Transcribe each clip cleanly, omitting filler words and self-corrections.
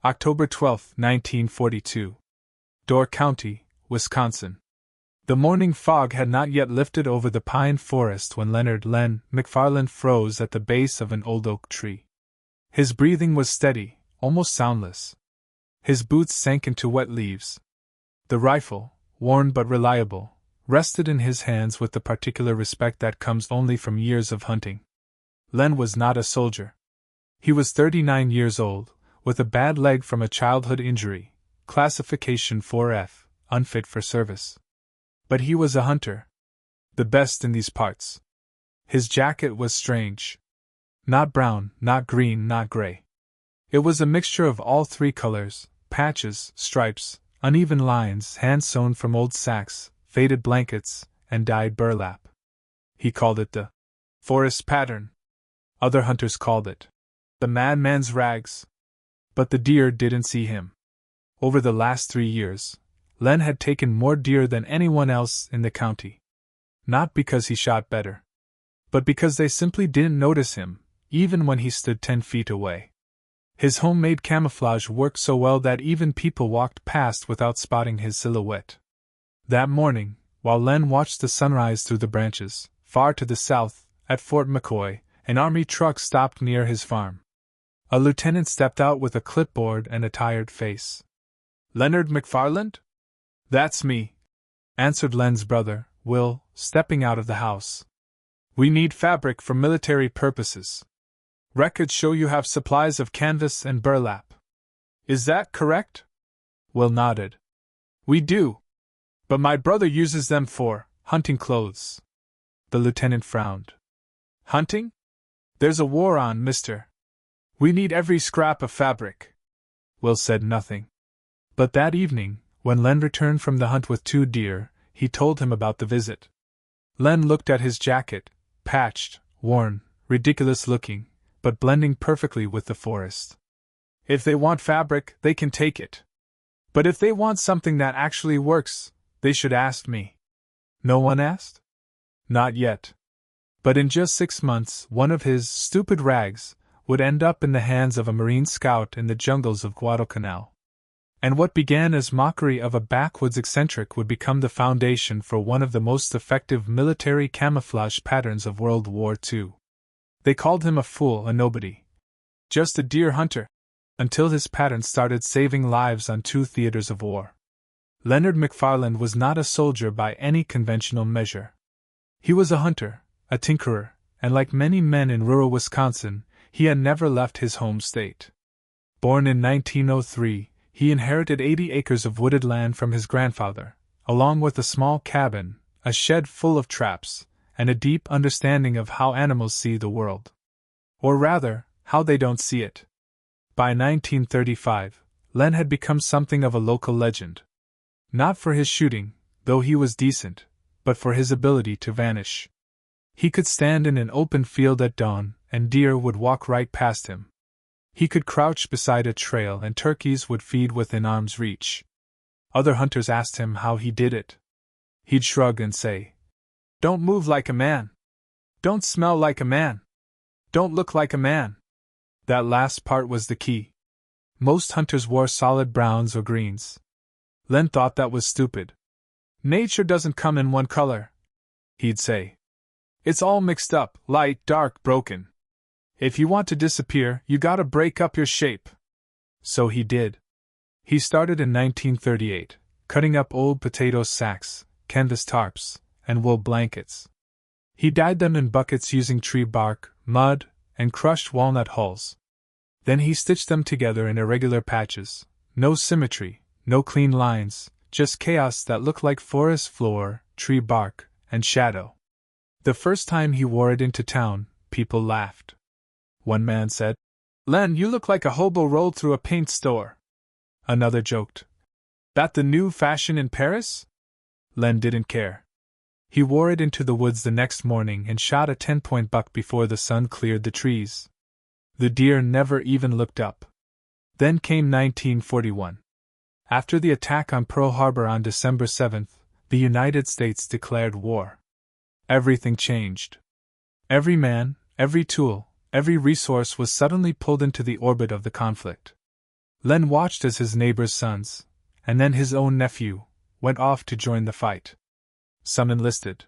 October 12, 1942. Door County, Wisconsin. The morning fog had not yet lifted over the pine forest when Leonard McFarland froze at the base of an old oak tree. His breathing was steady, almost soundless. His boots sank into wet leaves. The rifle, worn but reliable, rested in his hands with the particular respect that comes only from years of hunting. Len was not a soldier. He was 39 years old, with a bad leg from a childhood injury, classification 4F, unfit for service. But he was a hunter. The best in these parts. His jacket was strange. Not brown, not green, not gray. It was a mixture of all three colors: patches, stripes, uneven lines, hand-sewn from old sacks, faded blankets, and dyed burlap. He called it the forest pattern. Other hunters called it the madman's rags. But the deer didn't see him. Over the last 3 years, Len had taken more deer than anyone else in the county. Not because he shot better, but because they simply didn't notice him, even when he stood 10 feet away. His homemade camouflage worked so well that even people walked past without spotting his silhouette. That morning, while Len watched the sunrise through the branches, far to the south, at Fort McCoy, an army truck stopped near his farm. A lieutenant stepped out with a clipboard and a tired face. "Leonard McFarland?" "That's me," answered Len's brother, Will, stepping out of the house. "We need fabric for military purposes. Records show you have supplies of canvas and burlap. Is that correct?" Will nodded. "We do. But my brother uses them for hunting clothes." The lieutenant frowned. "Hunting? There's a war on, mister. We need every scrap of fabric." Will said nothing. But that evening, when Len returned from the hunt with 2 deer, he told him about the visit. Len looked at his jacket, patched, worn, ridiculous looking, but blending perfectly with the forest. "If they want fabric, they can take it. But if they want something that actually works, they should ask me." "No one asked?" "Not yet. But in just 6 months, one of his stupid rags would end up in the hands of a Marine scout in the jungles of Guadalcanal. And what began as mockery of a backwoods eccentric would become the foundation for one of the most effective military camouflage patterns of World War II. They called him a fool, a nobody. Just a deer hunter. Until his pattern started saving lives on 2 theaters of war. Leonard McFarland was not a soldier by any conventional measure. He was a hunter, a tinkerer, and like many men in rural Wisconsin, he had never left his home state. Born in 1903, he inherited 80 acres of wooded land from his grandfather, along with a small cabin, a shed full of traps, and a deep understanding of how animals see the world. Or rather, how they don't see it. By 1935, Len had become something of a local legend. Not for his shooting, though he was decent, but for his ability to vanish. He could stand in an open field at dawn, and deer would walk right past him. He could crouch beside a trail and turkeys would feed within arm's reach. Other hunters asked him how he did it. He'd shrug and say, "Don't move like a man. Don't smell like a man. Don't look like a man." That last part was the key. Most hunters wore solid browns or greens. Len thought that was stupid. "Nature doesn't come in one color," he'd say. "It's all mixed up, light, dark, broken. If you want to disappear, you gotta break up your shape." So he did. He started in 1938, cutting up old potato sacks, canvas tarps, and wool blankets. He dyed them in buckets using tree bark, mud, and crushed walnut hulls. Then he stitched them together in irregular patches, no symmetry, no clean lines, just chaos that looked like forest floor, tree bark, and shadow. The first time he wore it into town, people laughed. One man said, "Len, you look like a hobo rolled through a paint store." Another joked, "That the new fashion in Paris?" Len didn't care. He wore it into the woods the next morning and shot a 10-point buck before the sun cleared the trees. The deer never even looked up. Then came 1941. After the attack on Pearl Harbor on December 7th, the United States declared war. Everything changed. Every man, every tool, every resource was suddenly pulled into the orbit of the conflict. Len watched as his neighbor's sons, and then his own nephew, went off to join the fight. Some enlisted.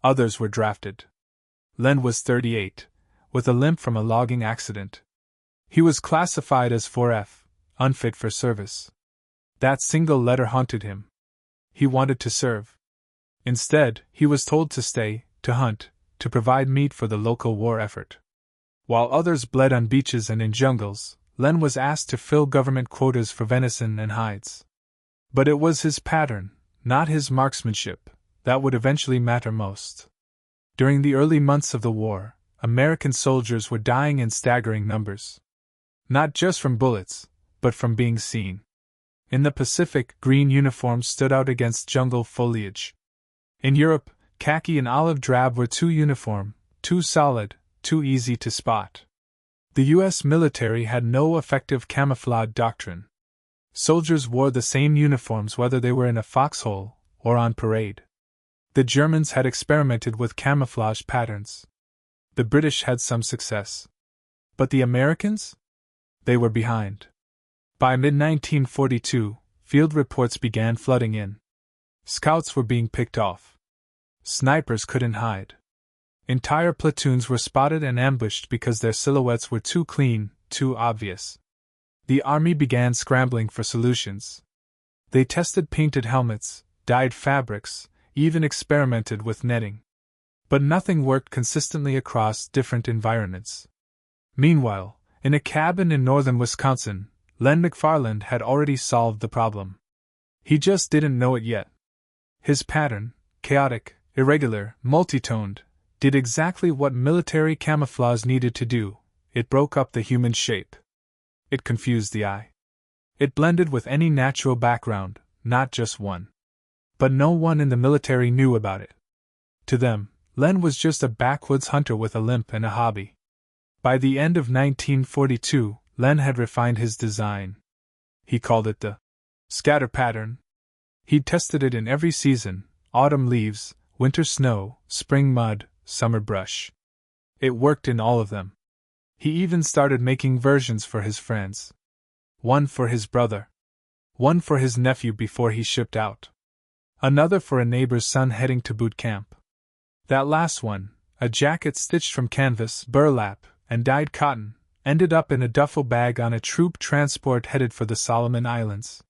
Others were drafted. Len was 38, with a limp from a logging accident. He was classified as 4F, unfit for service. That single letter haunted him. He wanted to serve. Instead, he was told to stay, to hunt, to provide meat for the local war effort. While others bled on beaches and in jungles, Len was asked to fill government quotas for venison and hides. But it was his pattern, not his marksmanship, that would eventually matter most. During the early months of the war, American soldiers were dying in staggering numbers. Not just from bullets, but from being seen. In the Pacific, green uniforms stood out against jungle foliage. In Europe, khaki and olive drab were too uniform, too solid, too easy to spot. The U.S. military had no effective camouflage doctrine. Soldiers wore the same uniforms whether they were in a foxhole or on parade. The Germans had experimented with camouflage patterns. The British had some success. But the Americans? They were behind. By mid-1942, field reports began flooding in. Scouts were being picked off. Snipers couldn't hide. Entire platoons were spotted and ambushed because their silhouettes were too clean, too obvious. The army began scrambling for solutions. They tested painted helmets, dyed fabrics, even experimented with netting. But nothing worked consistently across different environments. Meanwhile, in a cabin in northern Wisconsin, Len McFarland had already solved the problem. He just didn't know it yet. His pattern, chaotic, irregular, multi-toned, did exactly what military camouflage needed to do. It broke up the human shape. It confused the eye. It blended with any natural background, not just one. But no one in the military knew about it. To them, Len was just a backwoods hunter with a limp and a hobby. By the end of 1942, Len had refined his design. He called it the scatter pattern. He'd tested it in every season: autumn leaves, winter snow, spring mud, summer brush. It worked in all of them. He even started making versions for his friends. One for his brother. One for his nephew before he shipped out. Another for a neighbor's son heading to boot camp. That last one, a jacket stitched from canvas, burlap, and dyed cotton, ended up in a duffel bag on a troop transport headed for the Solomon Islands.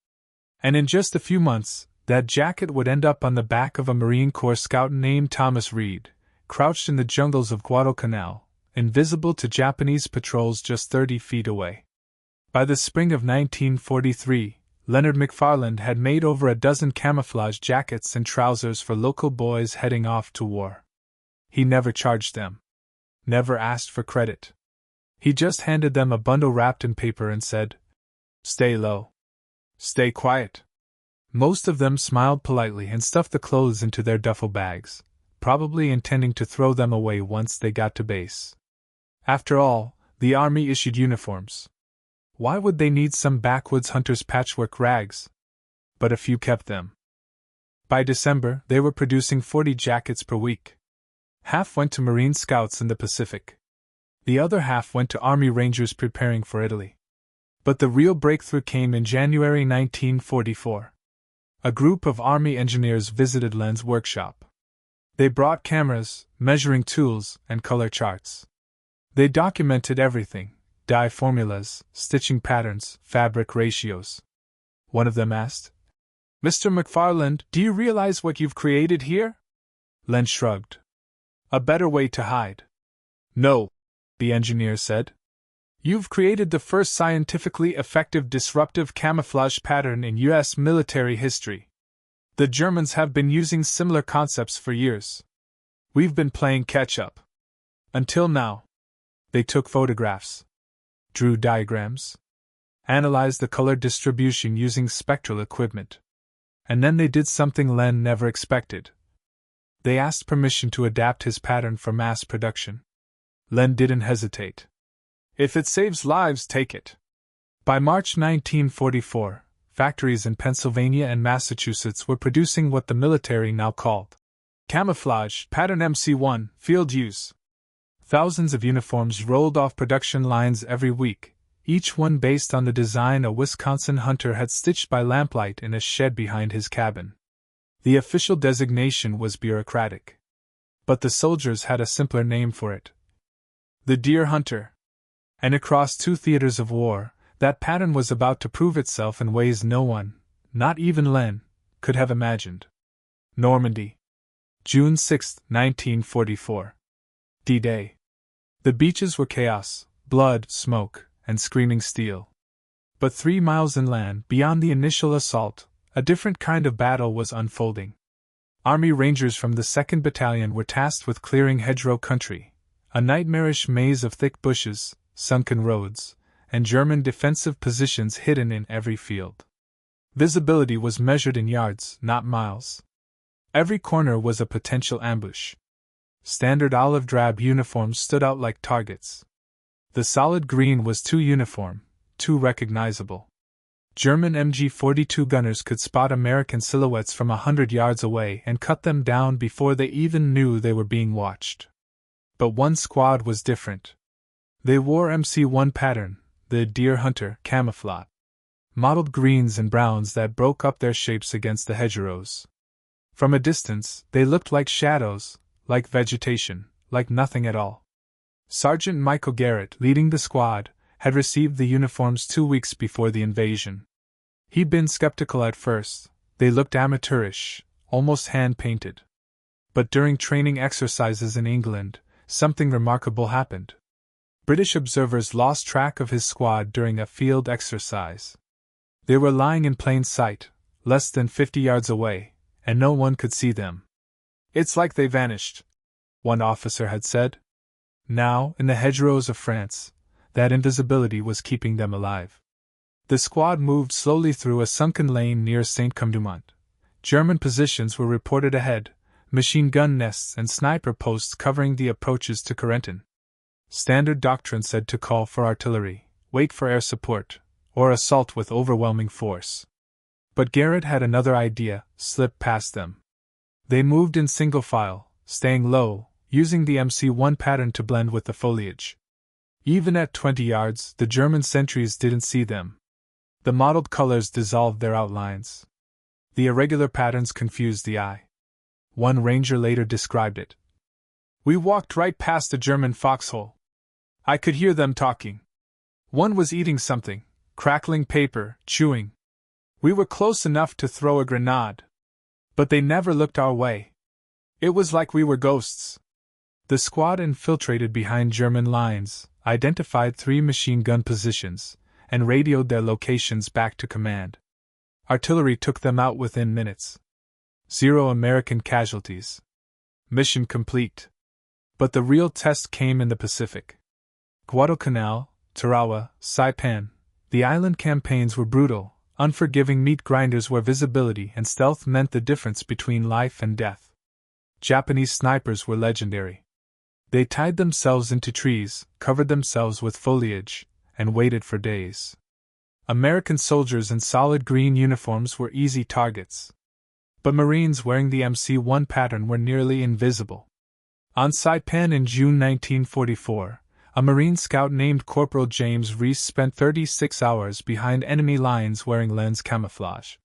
And in just a few months, that jacket would end up on the back of a Marine Corps scout named Thomas Reed, crouched in the jungles of Guadalcanal, invisible to Japanese patrols just 30 feet away. By the spring of 1943, Leonard McFarland had made over a dozen camouflage jackets and trousers for local boys heading off to war. He never charged them. Never asked for credit. He just handed them a bundle wrapped in paper and said, "Stay low. Stay quiet." Most of them smiled politely and stuffed the clothes into their duffel bags, probably intending to throw them away once they got to base. After all, the Army issued uniforms. Why would they need some backwoods hunter's patchwork rags? But a few kept them. By December, they were producing 40 jackets per week. Half went to Marine Scouts in the Pacific. The other half went to Army Rangers preparing for Italy. But the real breakthrough came in January 1944. A group of Army engineers visited Len's workshop. They brought cameras, measuring tools, and color charts. They documented everything: dye formulas, stitching patterns, fabric ratios. One of them asked, "Mr. McFarland, do you realize what you've created here?" Len shrugged. "A better way to hide." "No," the engineer said. "You've created the first scientifically effective disruptive camouflage pattern in U.S. military history. The Germans have been using similar concepts for years. We've been playing catch-up. Until now." They took photographs, drew diagrams, analyzed the color distribution using spectral equipment. And then they did something Len never expected. They asked permission to adapt his pattern for mass production. Len didn't hesitate. "If it saves lives, take it." By March 1944, factories in Pennsylvania and Massachusetts were producing what the military now called camouflage pattern MC1 field use. Thousands of uniforms rolled off production lines every week, each one based on the design a Wisconsin hunter had stitched by lamplight in a shed behind his cabin. The official designation was bureaucratic, but the soldiers had a simpler name for it: the Deer Hunter. And across 2 theaters of war, that pattern was about to prove itself in ways no one, not even Len, could have imagined. Normandy, June 6, 1944. D-Day. The beaches were chaos, blood, smoke, and screaming steel. But 3 miles inland, beyond the initial assault, a different kind of battle was unfolding. Army Rangers from the 2nd Battalion were tasked with clearing hedgerow country, a nightmarish maze of thick bushes, sunken roads, and German defensive positions hidden in every field. Visibility was measured in yards, not miles. Every corner was a potential ambush. Standard olive drab uniforms stood out like targets. The solid green was too uniform, too recognizable. German MG-42 gunners could spot American silhouettes from 100 yards away and cut them down before they even knew they were being watched. But one squad was different. They wore MC-1 pattern, the Deer Hunter camouflage. Mottled greens and browns that broke up their shapes against the hedgerows. From a distance, they looked like shadows, like vegetation, like nothing at all. Sergeant Michael Garrett, leading the squad, had received the uniforms 2 weeks before the invasion. He'd been skeptical at first. They looked amateurish, almost hand-painted. But during training exercises in England, something remarkable happened. British observers lost track of his squad during a field exercise. They were lying in plain sight, less than 50 yards away, and no one could see them. "It's like they vanished," one officer had said. Now, in the hedgerows of France, that invisibility was keeping them alive. The squad moved slowly through a sunken lane near Saint-Cloud. German positions were reported ahead, machine gun nests and sniper posts covering the approaches to Corentin. Standard doctrine said to call for artillery, wait for air support, or assault with overwhelming force. But Garrett had another idea: slip past them. They moved in single file, staying low, using the MC-1 pattern to blend with the foliage. Even at 20 yards, the German sentries didn't see them. The mottled colors dissolved their outlines. The irregular patterns confused the eye. One ranger later described it: "We walked right past a German foxhole. I could hear them talking. One was eating something, crackling paper, chewing. We were close enough to throw a grenade. But they never looked our way. It was like we were ghosts." The squad infiltrated behind German lines, identified 3 machine gun positions, and radioed their locations back to command. Artillery took them out within minutes. 0 American casualties. Mission complete. But the real test came in the Pacific. Guadalcanal, Tarawa, Saipan, the island campaigns were brutal, unforgiving meat grinders where visibility and stealth meant the difference between life and death. Japanese snipers were legendary. They tied themselves into trees, covered themselves with foliage, and waited for days. American soldiers in solid green uniforms were easy targets. But Marines wearing the MC-1 pattern were nearly invisible. On Saipan in June 1944, a Marine scout named Corporal James Reese spent 36 hours behind enemy lines wearing lens camouflage.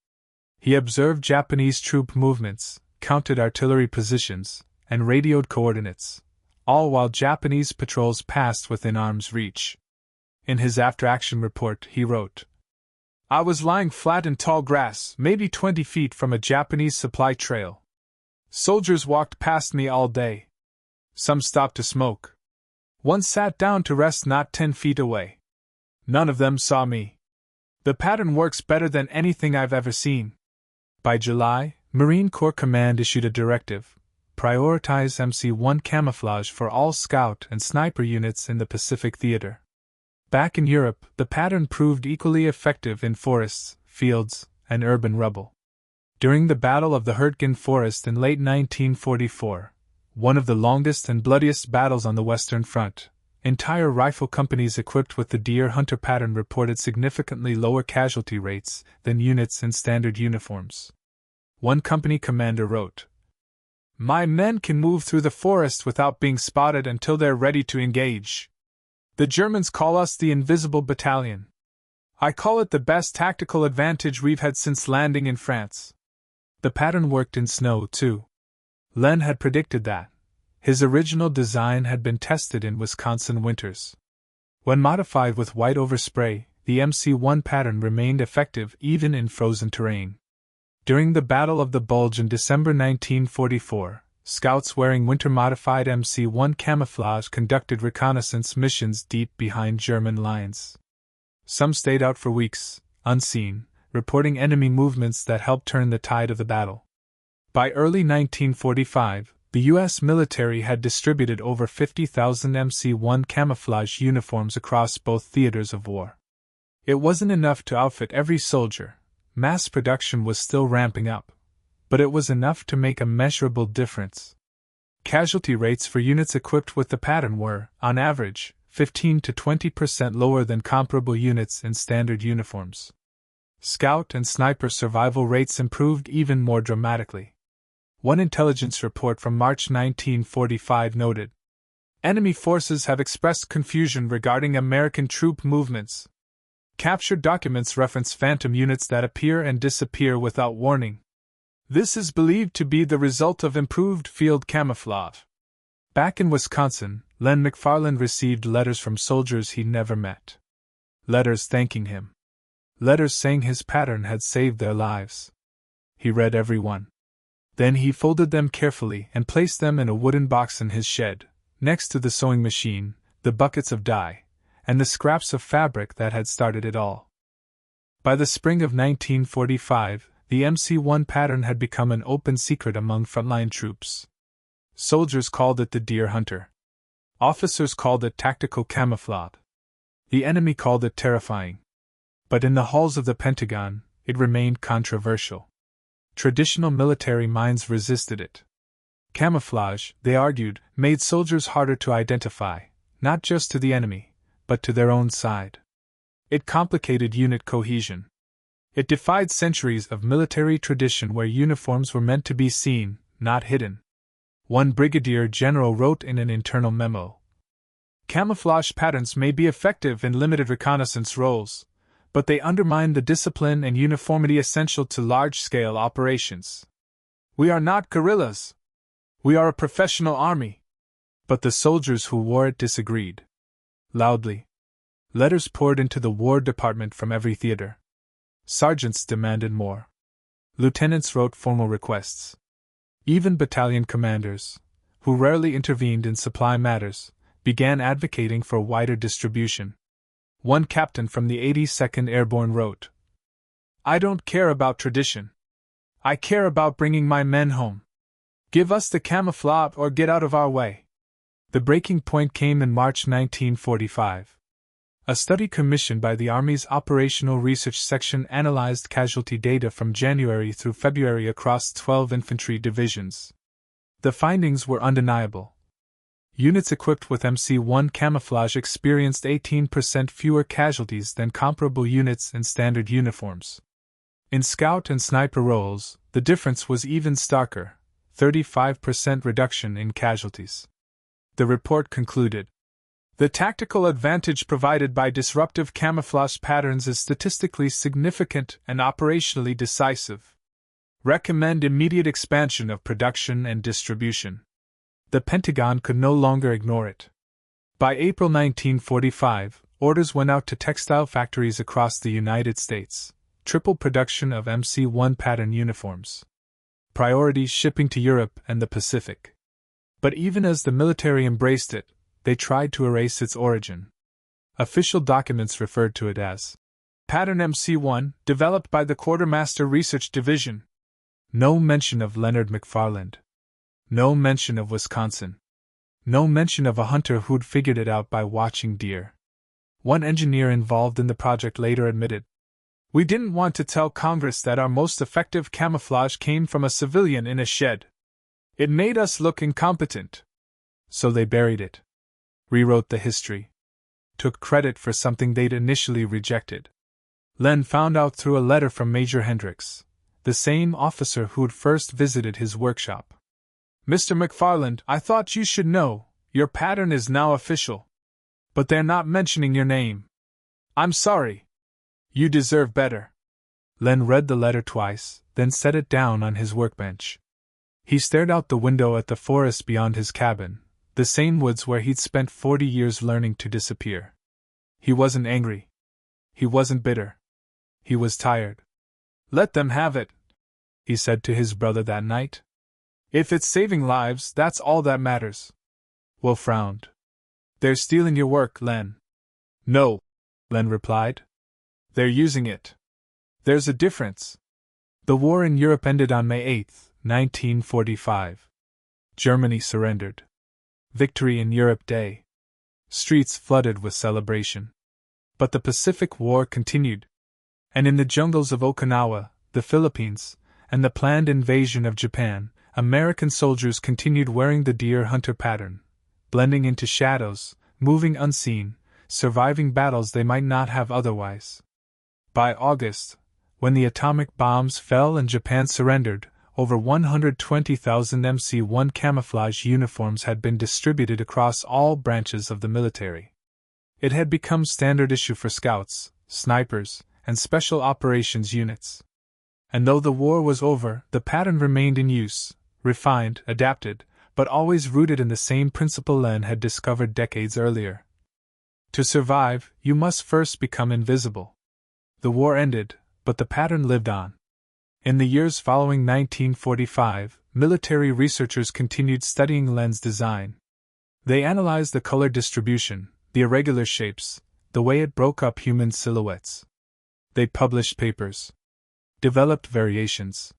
He observed Japanese troop movements, counted artillery positions, and radioed coordinates, all while Japanese patrols passed within arm's reach. In his after-action report, he wrote, "I was lying flat in tall grass, maybe 20 feet from a Japanese supply trail. Soldiers walked past me all day. Some stopped to smoke. One sat down to rest not 10 feet away. None of them saw me. The pattern works better than anything I've ever seen." By July, Marine Corps Command issued a directive: prioritize MC-1 camouflage for all scout and sniper units in the Pacific Theater. Back in Europe, the pattern proved equally effective in forests, fields, and urban rubble. During the Battle of the Hurtgen Forest in late 1944, one of the longest and bloodiest battles on the Western Front, entire rifle companies equipped with the Deer Hunter pattern reported significantly lower casualty rates than units in standard uniforms. One company commander wrote, "My men can move through the forest without being spotted until they're ready to engage. The Germans call us the Invisible Battalion. I call it the best tactical advantage we've had since landing in France. The pattern worked in snow, too. Len had predicted that. His original design had been tested in Wisconsin winters. When modified with white overspray, the MC-1 pattern remained effective even in frozen terrain. During the Battle of the Bulge in December 1944, scouts wearing winter-modified MC-1 camouflage conducted reconnaissance missions deep behind German lines. Some stayed out for weeks, unseen, reporting enemy movements that helped turn the tide of the battle. By early 1945, the U.S. military had distributed over 50,000 MC-1 camouflage uniforms across both theaters of war. It wasn't enough to outfit every soldier. Mass production was still ramping up, but it was enough to make a measurable difference. Casualty rates for units equipped with the pattern were, on average, 15 to 20% lower than comparable units in standard uniforms. Scout and sniper survival rates improved even more dramatically. One intelligence report from March 1945 noted, "Enemy forces have expressed confusion regarding American troop movements. Captured documents reference phantom units that appear and disappear without warning. This is believed to be the result of improved field camouflage." Back in Wisconsin, Len McFarland received letters from soldiers he'd never met. Letters thanking him. Letters saying his pattern had saved their lives. He read every one. Then he folded them carefully and placed them in a wooden box in his shed, next to the sewing machine, the buckets of dye, and the scraps of fabric that had started it all. By the spring of 1945, the MC-1 pattern had become an open secret among frontline troops. Soldiers called it the deer hunter. Officers called it tactical camouflage. The enemy called it terrifying. But in the halls of the Pentagon, it remained controversial. Traditional military minds resisted it. Camouflage, they argued, made soldiers harder to identify, not just to the enemy, but to their own side. It complicated unit cohesion. It defied centuries of military tradition where uniforms were meant to be seen, not hidden. One brigadier general wrote in an internal memo, "Camouflage patterns may be effective in limited reconnaissance roles, but they undermine the discipline and uniformity essential to large-scale operations. We are not guerrillas. We are a professional army." But the soldiers who wore it disagreed. Loudly. Letters poured into the War Department from every theater. Sergeants demanded more. Lieutenants wrote formal requests. Even battalion commanders, who rarely intervened in supply matters, began advocating for wider distribution. One captain from the 82nd Airborne wrote, "I don't care about tradition. I care about bringing my men home. Give us the camouflage or get out of our way." The breaking point came in March 1945. A study commissioned by the Army's Operational Research Section analyzed casualty data from January through February across 12 infantry divisions. The findings were undeniable. Units equipped with MC-1 camouflage experienced 18% fewer casualties than comparable units in standard uniforms. In scout and sniper roles, the difference was even starker, 35% reduction in casualties. The report concluded, "The tactical advantage provided by disruptive camouflage patterns is statistically significant and operationally decisive. Recommend immediate expansion of production and distribution." The Pentagon could no longer ignore it. By April 1945, orders went out to textile factories across the United States, triple production of MC-1 pattern uniforms. Priority shipping to Europe and the Pacific. But even as the military embraced it, they tried to erase its origin. Official documents referred to it as Pattern MC-1, developed by the Quartermaster Research Division. No mention of Leonard McFarland. No mention of Wisconsin. No mention of a hunter who'd figured it out by watching deer. One engineer involved in the project later admitted, "We didn't want to tell Congress that our most effective camouflage came from a civilian in a shed. It made us look incompetent." So they buried it. Rewrote the history. Took credit for something they'd initially rejected. Len found out through a letter from Major Hendricks, the same officer who'd first visited his workshop. "Mr. McFarland, I thought you should know, your pattern is now official. But they're not mentioning your name. I'm sorry. You deserve better. Len read the letter twice, then set it down on his workbench. He stared out the window at the forest beyond his cabin, the same woods where he'd spent 40 years learning to disappear. He wasn't angry. He wasn't bitter. He was tired. Let them have it, he said to his brother that night. If it's saving lives, that's all that matters. Will frowned. They're stealing your work, Len. No, Len replied. They're using it. There's a difference. The war in Europe ended on May 8, 1945. Germany surrendered. Victory in Europe Day. Streets flooded with celebration. But the Pacific War continued. And in the jungles of Okinawa, the Philippines, and the planned invasion of Japan, American soldiers continued wearing the deer hunter pattern, blending into shadows, moving unseen, surviving battles they might not have otherwise. By August, when the atomic bombs fell and Japan surrendered, over 120,000 MC-1 camouflage uniforms had been distributed across all branches of the military. It had become standard issue for scouts, snipers, and special operations units. And though the war was over, the pattern remained in use, refined, adapted, but always rooted in the same principle Len had discovered decades earlier. To survive, you must first become invisible. The war ended, but the pattern lived on. In the years following 1945, military researchers continued studying Len's design. They analyzed the color distribution, the irregular shapes, the way it broke up human silhouettes. They published papers, developed variations,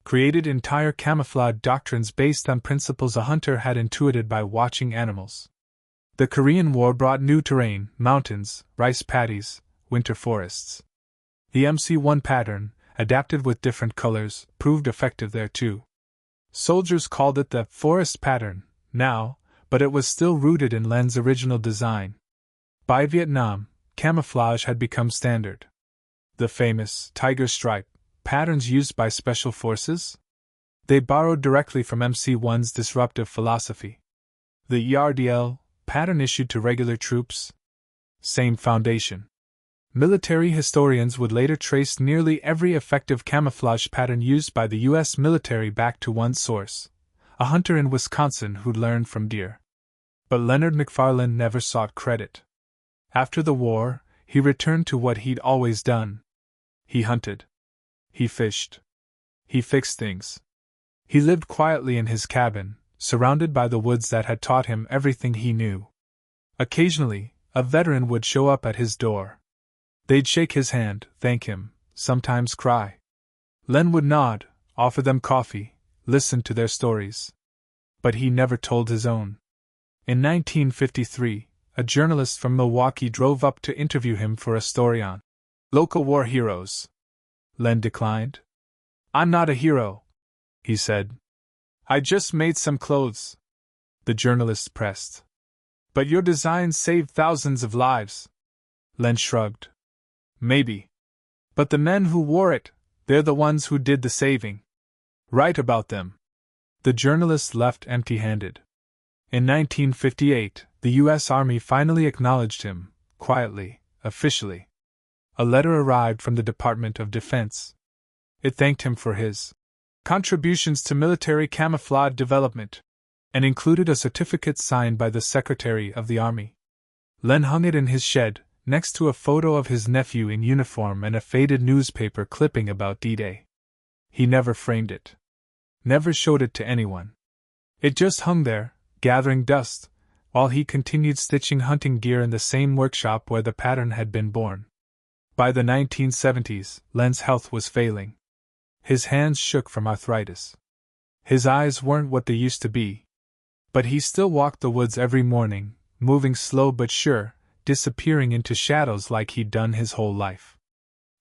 created entire camouflage doctrines based on principles a hunter had intuited by watching animals. The Korean War brought new terrain, mountains, rice paddies, winter forests. The MC-1 pattern, adapted with different colors, proved effective there too. Soldiers called it the forest pattern now, but it was still rooted in Len's original design. By Vietnam, camouflage had become standard. The famous tiger stripe patterns used by special forces? They borrowed directly from MC-1's disruptive philosophy. The ERDL pattern issued to regular troops? Same foundation. Military historians would later trace nearly every effective camouflage pattern used by the U.S. military back to one source, a hunter in Wisconsin who'd learned from deer. But Leonard McFarland never sought credit. After the war, he returned to what he'd always done. He hunted. He fished. He fixed things. He lived quietly in his cabin, surrounded by the woods that had taught him everything he knew. Occasionally, a veteran would show up at his door. They'd shake his hand, thank him, sometimes cry. Len would nod, offer them coffee, listen to their stories. But he never told his own. In 1953, a journalist from Milwaukee drove up to interview him for a story on local war heroes. Len declined. I'm not a hero, he said. I just made some clothes. The journalist pressed. But your designs saved thousands of lives. Len shrugged. Maybe. But the men who wore it, they're the ones who did the saving. Write about them. The journalist left empty-handed. In 1958, the U.S. Army finally acknowledged him, quietly, officially. A letter arrived from the Department of Defense. It thanked him for his contributions to military camouflage development, and included a certificate signed by the Secretary of the Army. Len hung it in his shed, next to a photo of his nephew in uniform and a faded newspaper clipping about D-Day. He never framed it. Never showed it to anyone. It just hung there, gathering dust, while he continued stitching hunting gear in the same workshop where the pattern had been born. By the 1970s, Len's health was failing. His hands shook from arthritis. His eyes weren't what they used to be. But he still walked the woods every morning, moving slow but sure, disappearing into shadows like he'd done his whole life.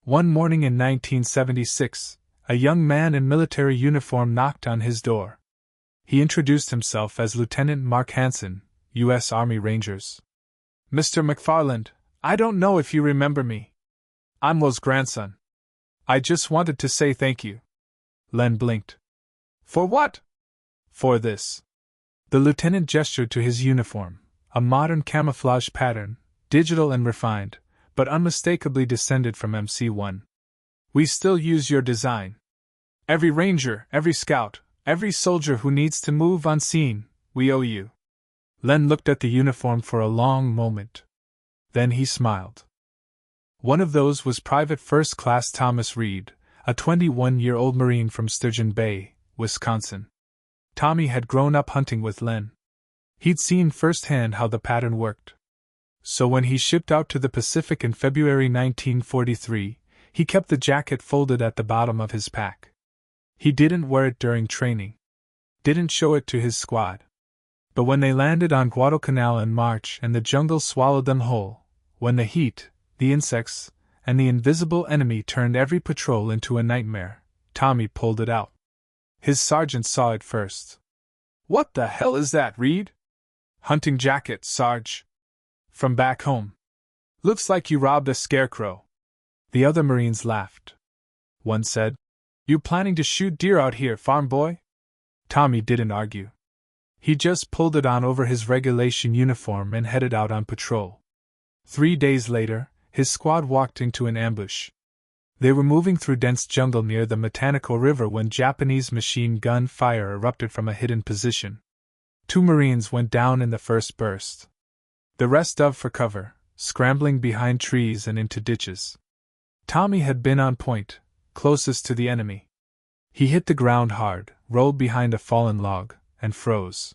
One morning in 1976, a young man in military uniform knocked on his door. He introduced himself as Lieutenant Mark Hansen, U.S. Army Rangers. Mr. McFarland, I don't know if you remember me. I'm Will's grandson. I just wanted to say thank you. Len blinked. For what? For this. The lieutenant gestured to his uniform, a modern camouflage pattern, digital and refined, but unmistakably descended from MC1. We still use your design. Every ranger, every scout, every soldier who needs to move unseen, we owe you. Len looked at the uniform for a long moment. Then he smiled. One of those was Private First Class Thomas Reed, a 21-year-old Marine from Sturgeon Bay, Wisconsin. Tommy had grown up hunting with Len. He'd seen firsthand how the pattern worked. So when he shipped out to the Pacific in February 1943, he kept the jacket folded at the bottom of his pack. He didn't wear it during training. Didn't show it to his squad. But when they landed on Guadalcanal in March and the jungle swallowed them whole, when the heat, the insects, and the invisible enemy turned every patrol into a nightmare, Tommy pulled it out. His sergeant saw it first. "What the hell is that, Reed?" "Hunting jacket, Sarge. From back home. Looks like you robbed a scarecrow." The other Marines laughed. One said, "You planning to shoot deer out here, farm boy?" Tommy didn't argue. He just pulled it on over his regulation uniform and headed out on patrol. 3 days later, his squad walked into an ambush. They were moving through dense jungle near the Matanico River when Japanese machine gun fire erupted from a hidden position. 2 Marines went down in the first burst. The rest dove for cover, scrambling behind trees and into ditches. Tommy had been on point, closest to the enemy. He hit the ground hard, rolled behind a fallen log, and froze.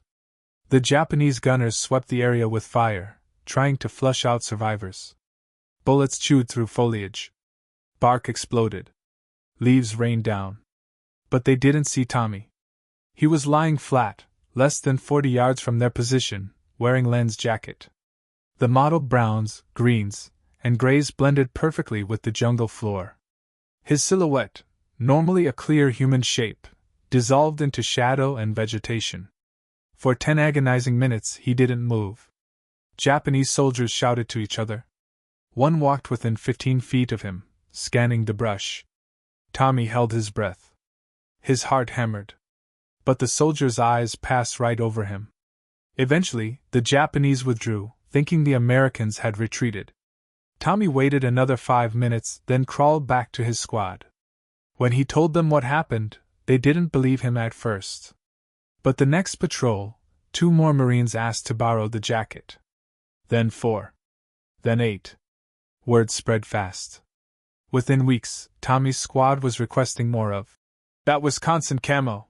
The Japanese gunners swept the area with fire, trying to flush out survivors. Bullets chewed through foliage. Bark exploded. Leaves rained down. But they didn't see Tommy. He was lying flat, less than 40 yards from their position, wearing Len's jacket. The mottled browns, greens, and grays blended perfectly with the jungle floor. His silhouette, normally a clear human shape, dissolved into shadow and vegetation. For 10 agonizing minutes he didn't move. Japanese soldiers shouted to each other. One walked within 15 feet of him, scanning the brush. Tommy held his breath. His heart hammered. But the soldier's eyes passed right over him. Eventually, the Japanese withdrew, thinking the Americans had retreated. Tommy waited another 5 minutes, then crawled back to his squad. When he told them what happened, they didn't believe him at first. But the next patrol, 2 more Marines asked to borrow the jacket. Then 4. Then 8. Word spread fast. Within weeks, Tommy's squad was requesting more of that Wisconsin camo.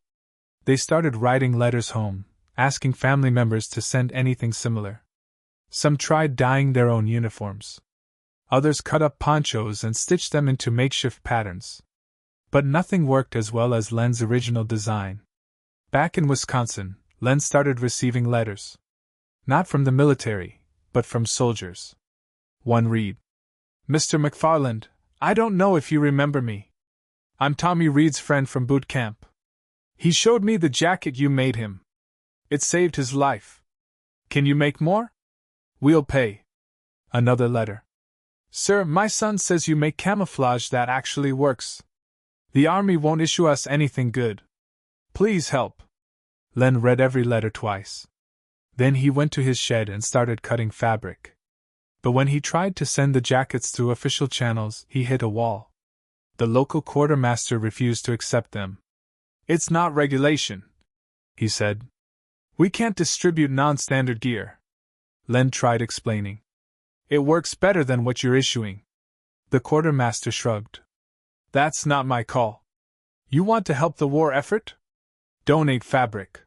They started writing letters home, asking family members to send anything similar. Some tried dyeing their own uniforms. Others cut up ponchos and stitched them into makeshift patterns. But nothing worked as well as Len's original design. Back in Wisconsin, Len started receiving letters. Not from the military, but from soldiers. One read, "Mr. McFarland, I don't know if you remember me. I'm Tommy Reed's friend from boot camp. He showed me the jacket you made him. It saved his life. Can you make more? We'll pay." Another letter. "Sir, my son says you make camouflage that actually works. The army won't issue us anything good. Please help." Len read every letter twice. Then he went to his shed and started cutting fabric. But when he tried to send the jackets through official channels, he hit a wall. The local quartermaster refused to accept them. "It's not regulation," he said. "We can't distribute non-standard gear." Len tried explaining. "It works better than what you're issuing." The quartermaster shrugged. "That's not my call. You want to help the war effort? Donate fabric.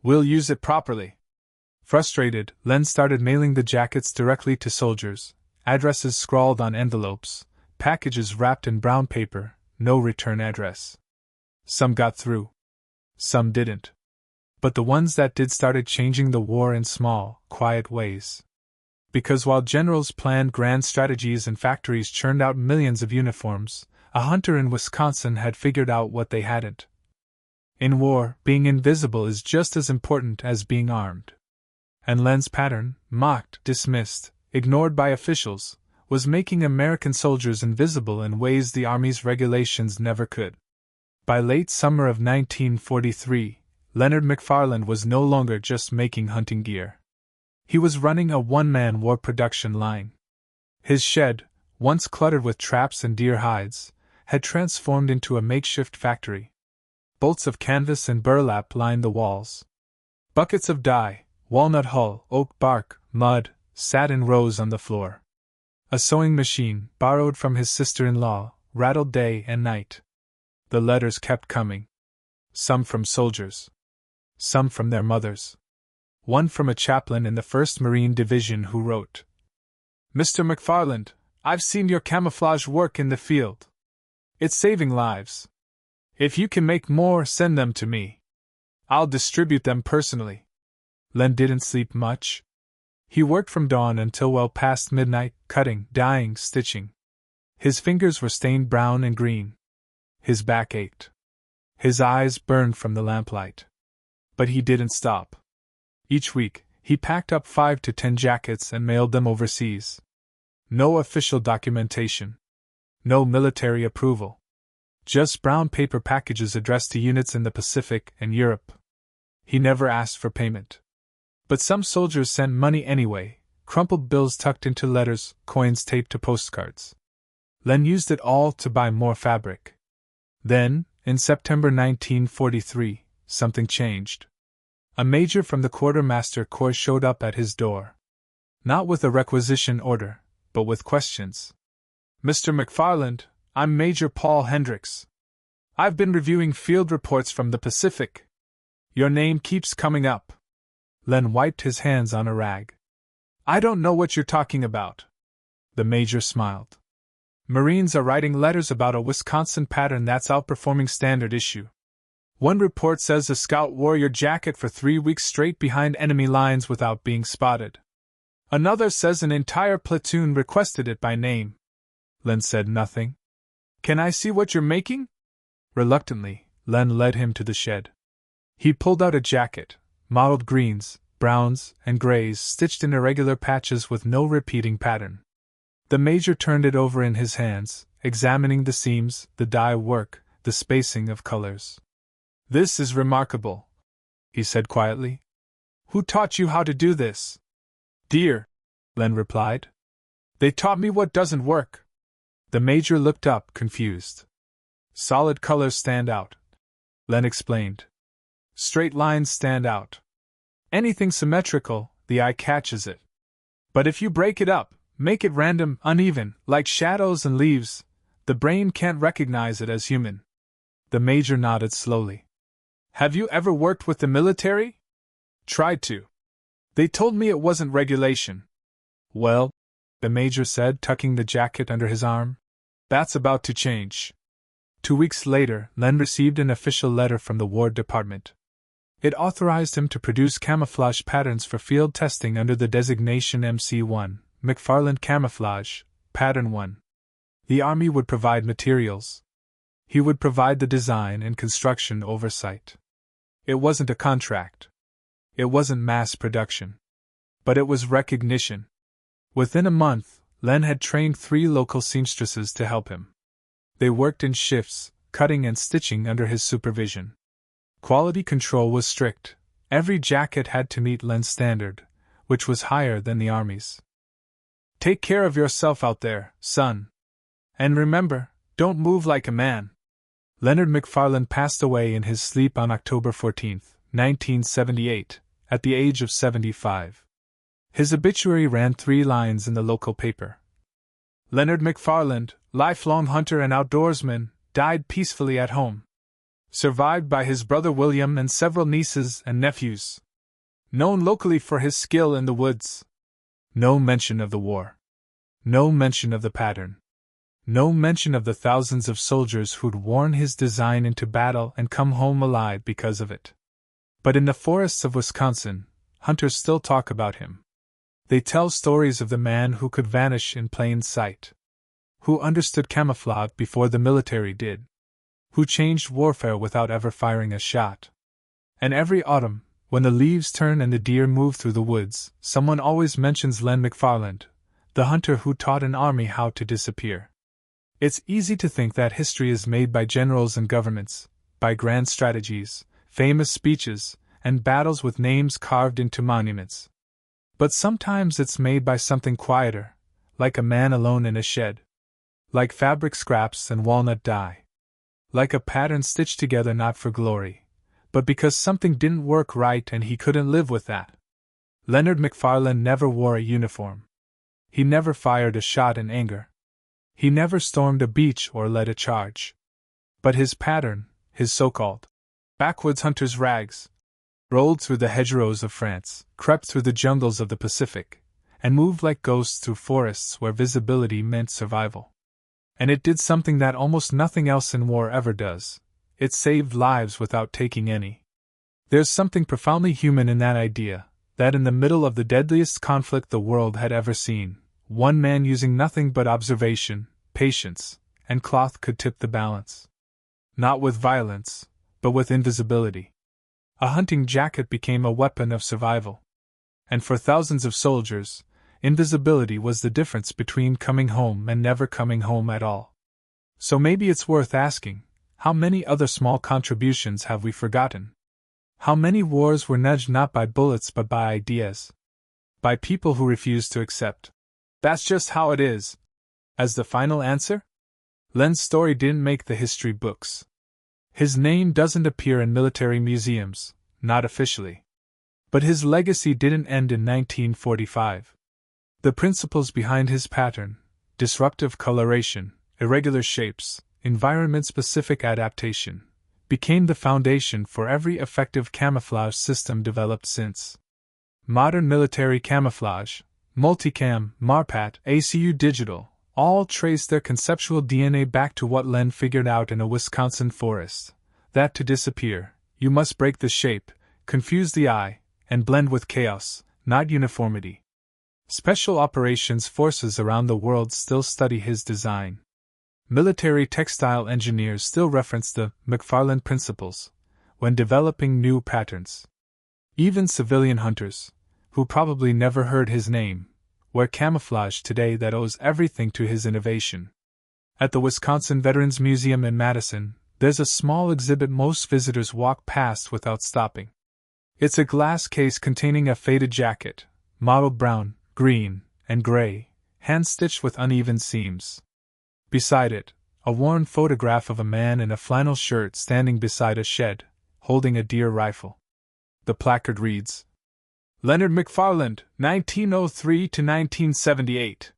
We'll use it properly." Frustrated, Len started mailing the jackets directly to soldiers, addresses scrawled on envelopes, packages wrapped in brown paper, no return address. Some got through. Some didn't. But the ones that did started changing the war in small, quiet ways. Because while generals planned grand strategies and factories churned out millions of uniforms, a hunter in Wisconsin had figured out what they hadn't. In war, being invisible is just as important as being armed. And Len's pattern, mocked, dismissed, ignored by officials, was making American soldiers invisible in ways the Army's regulations never could. By late summer of 1943, Leonard McFarland was no longer just making hunting gear. He was running a one-man war production line. His shed, once cluttered with traps and deer hides, had transformed into a makeshift factory. Bolts of canvas and burlap lined the walls. Buckets of dye, walnut hull, oak bark, mud, sat in rows on the floor. A sewing machine, borrowed from his sister-in-law, rattled day and night. The letters kept coming. Some from soldiers. Some from their mothers. One from a chaplain in the 1st Marine Division who wrote, "Mr. McFarland, I've seen your camouflage work in the field. It's saving lives. If you can make more, send them to me. I'll distribute them personally." Len didn't sleep much. He worked from dawn until well past midnight, cutting, dyeing, stitching. His fingers were stained brown and green. His back ached. His eyes burned from the lamplight. But he didn't stop. Each week, he packed up 5 to 10 jackets and mailed them overseas. No official documentation. No military approval. Just brown paper packages addressed to units in the Pacific and Europe. He never asked for payment. But some soldiers sent money anyway, crumpled bills tucked into letters, coins taped to postcards. Len used it all to buy more fabric. Then, in September 1943, something changed. A major from the Quartermaster Corps showed up at his door. Not with a requisition order, but with questions. "Mr. McFarland, I'm Major Paul Hendricks. I've been reviewing field reports from the Pacific. Your name keeps coming up." Len wiped his hands on a rag. "I don't know what you're talking about." The major smiled. "Marines are writing letters about a Wisconsin pattern that's outperforming standard issue. One report says a scout wore your jacket for 3 weeks straight behind enemy lines without being spotted. Another says an entire platoon requested it by name." Len said nothing. "Can I see what you're making?" Reluctantly, Len led him to the shed. He pulled out a jacket, mottled greens, browns, and grays stitched in irregular patches with no repeating pattern. The major turned it over in his hands, examining the seams, the dye work, the spacing of colors. "This is remarkable," he said quietly. "Who taught you how to do this?" "Dear," Len replied. "They taught me what doesn't work." The major looked up, confused. "Solid colors stand out," Len explained. "Straight lines stand out. Anything symmetrical, the eye catches it. But if you break it up, make it random, uneven, like shadows and leaves, the brain can't recognize it as human." The major nodded slowly. "Have you ever worked with the military?" "Tried to. They told me it wasn't regulation." "Well," the major said, tucking the jacket under his arm, "that's about to change." 2 weeks later, Len received an official letter from the War Department. It authorized him to produce camouflage patterns for field testing under the designation MC1, McFarland Camouflage, Pattern 1. The Army would provide materials. He would provide the design and construction oversight. It wasn't a contract. It wasn't mass production. But it was recognition. Within a month, Len had trained 3 local seamstresses to help him. They worked in shifts, cutting and stitching under his supervision. Quality control was strict. Every jacket had to meet Len's standard, which was higher than the Army's. "Take care of yourself out there, son. And remember, don't move like a man." Leonard McFarland passed away in his sleep on October 14, 1978, at the age of 75. His obituary ran 3 lines in the local paper. "Leonard McFarland, lifelong hunter and outdoorsman, died peacefully at home. Survived by his brother William and several nieces and nephews. Known locally for his skill in the woods." No mention of the war. No mention of the pattern. No mention of the thousands of soldiers who'd worn his design into battle and come home alive because of it. But in the forests of Wisconsin, hunters still talk about him. They tell stories of the man who could vanish in plain sight. Who understood camouflage before the military did. Who changed warfare without ever firing a shot. And every autumn, when the leaves turn and the deer move through the woods, someone always mentions Len McFarland, the hunter who taught an army how to disappear. It's easy to think that history is made by generals and governments, by grand strategies, famous speeches, and battles with names carved into monuments. But sometimes it's made by something quieter, like a man alone in a shed. Like fabric scraps and walnut dye. Like a pattern stitched together not for glory, but because something didn't work right and he couldn't live with that. Leonard McFarland never wore a uniform. He never fired a shot in anger. He never stormed a beach or led a charge. But his pattern, his so-called backwoods hunter's rags, rolled through the hedgerows of France, crept through the jungles of the Pacific, and moved like ghosts through forests where visibility meant survival. And it did something that almost nothing else in war ever does. It saved lives without taking any. There's something profoundly human in that idea, that in the middle of the deadliest conflict the world had ever seen, one man using nothing but observation, patience, and cloth could tip the balance. Not with violence, but with invisibility. A hunting jacket became a weapon of survival. And for thousands of soldiers, invisibility was the difference between coming home and never coming home at all. So maybe it's worth asking, how many other small contributions have we forgotten? How many wars were nudged not by bullets but by ideas? By people who refused to accept "that's just how it is" as the final answer? Len's story didn't make the history books. His name doesn't appear in military museums, not officially. But his legacy didn't end in 1945. The principles behind his pattern, disruptive coloration, irregular shapes, environment-specific adaptation, became the foundation for every effective camouflage system developed since. Modern military camouflage, multicam, MARPAT, ACU digital, all trace their conceptual DNA back to what Len figured out in a Wisconsin forest, that to disappear, you must break the shape, confuse the eye, and blend with chaos, not uniformity. Special operations forces around the world still study his design. Military textile engineers still reference the McFarland principles when developing new patterns. Even civilian hunters, who probably never heard his name, wear camouflage today that owes everything to his innovation. At the Wisconsin Veterans Museum in Madison, there's a small exhibit most visitors walk past without stopping. It's a glass case containing a faded jacket, mottled brown, green, and gray, hand-stitched with uneven seams. Beside it, a worn photograph of a man in a flannel shirt standing beside a shed, holding a deer rifle. The placard reads, Leonard McFarland, 1903 to 1978.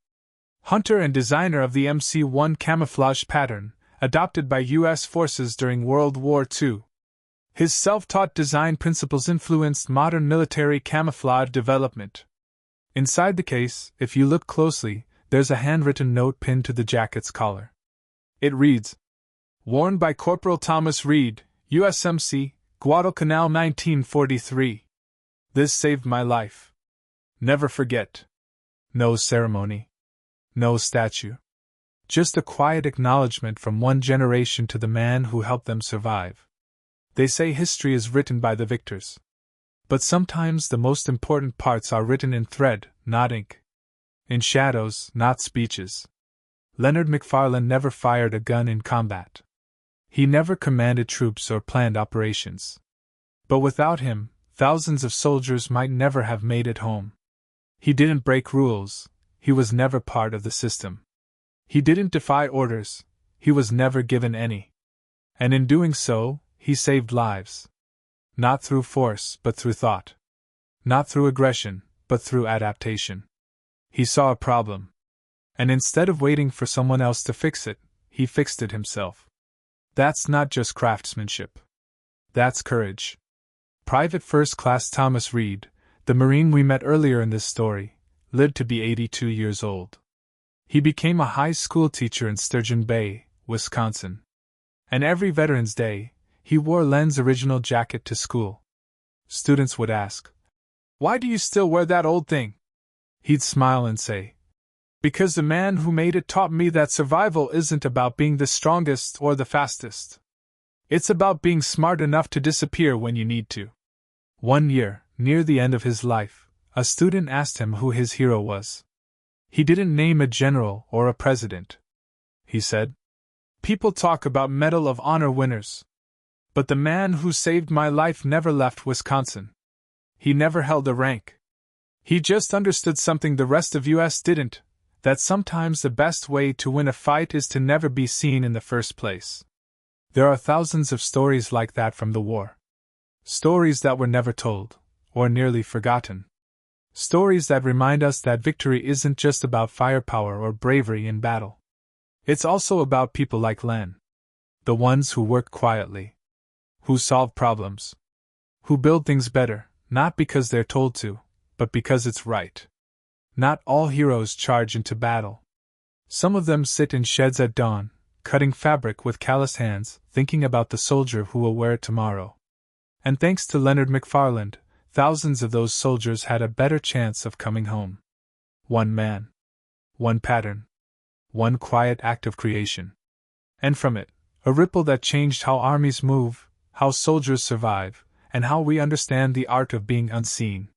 Hunter and designer of the MC-1 camouflage pattern, adopted by U.S. forces during World War II. His self-taught design principles influenced modern military camouflage development. Inside the case, if you look closely, there's a handwritten note pinned to the jacket's collar. It reads, Worn by Corporal Thomas Reed, USMC, Guadalcanal 1943. This saved my life. Never forget. No ceremony. No statue. Just a quiet acknowledgement from one generation to the man who helped them survive. They say history is written by the victors. But sometimes the most important parts are written in thread, not ink. In shadows, not speeches. Leonard McFarland never fired a gun in combat. He never commanded troops or planned operations. But without him, thousands of soldiers might never have made it home. He didn't break rules, he was never part of the system. He didn't defy orders, he was never given any. And in doing so, he saved lives. Not through force, but through thought. Not through aggression, but through adaptation. He saw a problem. And instead of waiting for someone else to fix it, he fixed it himself. That's not just craftsmanship. That's courage. Private First Class Thomas Reed, the Marine we met earlier in this story, lived to be 82 years old. He became a high school teacher in Sturgeon Bay, Wisconsin. And every Veterans Day, he wore Len's original jacket to school. Students would ask, Why do you still wear that old thing? He'd smile and say, Because the man who made it taught me that survival isn't about being the strongest or the fastest. It's about being smart enough to disappear when you need to. One year, near the end of his life, a student asked him who his hero was. He didn't name a general or a president. He said, People talk about Medal of Honor winners. But the man who saved my life never left Wisconsin. He never held a rank. He just understood something the rest of us didn't, that sometimes the best way to win a fight is to never be seen in the first place. There are thousands of stories like that from the war. Stories that were never told, or nearly forgotten. Stories that remind us that victory isn't just about firepower or bravery in battle. It's also about people like Len. The ones who work quietly. Who solve problems. Who build things better, not because they're told to, but because it's right. Not all heroes charge into battle. Some of them sit in sheds at dawn, cutting fabric with calloused hands, thinking about the soldier who will wear it tomorrow. And thanks to Leonard McFarland, thousands of those soldiers had a better chance of coming home. One man. One pattern. One quiet act of creation. And from it, a ripple that changed how armies move, how soldiers survive, and how we understand the art of being unseen.